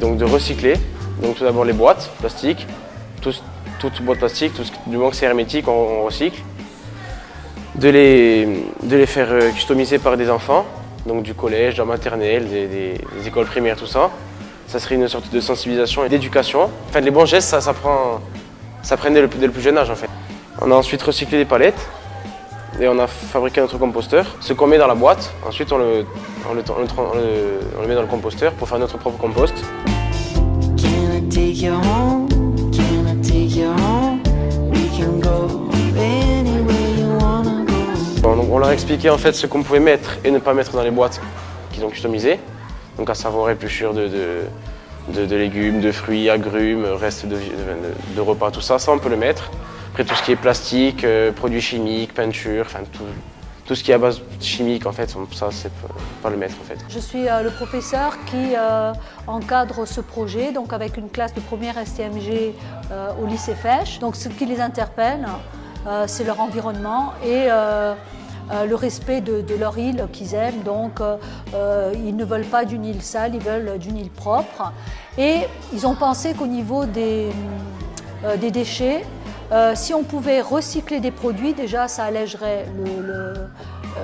donc de recycler. Donc tout d'abord les boîtes plastiques, toutes boîtes plastiques, du moment que c'est hermétique, on recycle. De les faire customiser par des enfants, donc du collège, de la maternelle, des écoles primaires, tout ça. Ça serait une sorte de sensibilisation et d'éducation. En fait, les bons gestes, ça prend dès le plus jeune âge en fait. On a ensuite recyclé les palettes et on a fabriqué notre composteur. Ce qu'on met dans la boîte, ensuite on le met dans le composteur pour faire notre propre compost. Donc on leur a expliqué en fait ce qu'on pouvait mettre et ne pas mettre dans les boîtes qu'ils ont customisées. Donc à savoir épluchures de légumes, de fruits, agrumes, restes de repas, tout ça, on peut le mettre. Après tout ce qui est plastique, produits chimiques, peinture, enfin tout ce qui est à base chimique en fait, ça c'est pas le mettre en fait. Je suis le professeur qui encadre ce projet, donc avec une classe de première STMG au lycée Fesch. Donc ce qui les interpelle, c'est leur environnement et le respect de leur île qu'ils aiment. Donc ils ne veulent pas d'une île sale, ils veulent d'une île propre. Et ils ont pensé qu'au niveau des déchets, si on pouvait recycler des produits, déjà ça allégerait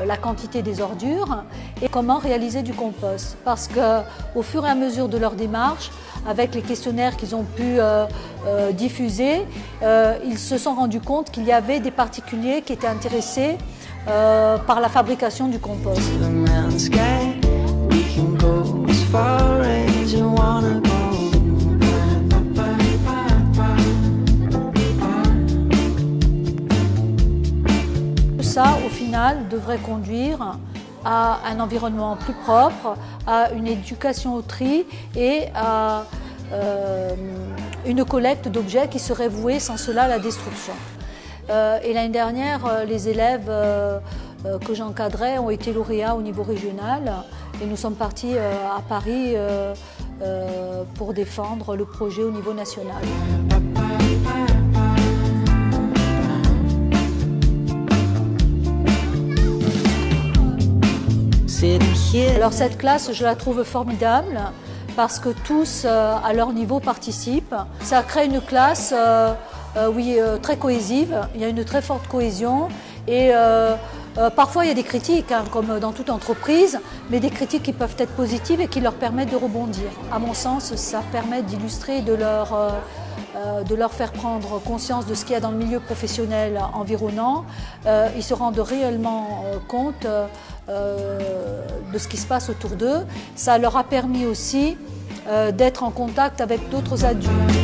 la quantité des ordures. Et comment réaliser du compost? Parce qu'au fur et à mesure de leur démarche, avec les questionnaires qu'ils ont pu diffuser, ils se sont rendus compte qu'il y avait des particuliers qui étaient intéressés par la fabrication du compost. Ça, au final, devrait conduire à un environnement plus propre, à une éducation au tri et à une collecte d'objets qui serait vouée sans cela à la destruction. Et l'année dernière, les élèves que j'encadrais ont été lauréats au niveau régional et nous sommes partis à Paris pour défendre le projet au niveau national. Alors cette classe, je la trouve formidable parce que tous, à leur niveau, participent. Ça crée une classe très cohésive, il y a une très forte cohésion et parfois il y a des critiques, hein, comme dans toute entreprise, mais des critiques qui peuvent être positives et qui leur permettent de rebondir. À mon sens, ça permet d'illustrer, de leur faire prendre conscience de ce qu'il y a dans le milieu professionnel environnant. Ils se rendent réellement compte de ce qui se passe autour d'eux. Ça leur a permis aussi d'être en contact avec d'autres adultes.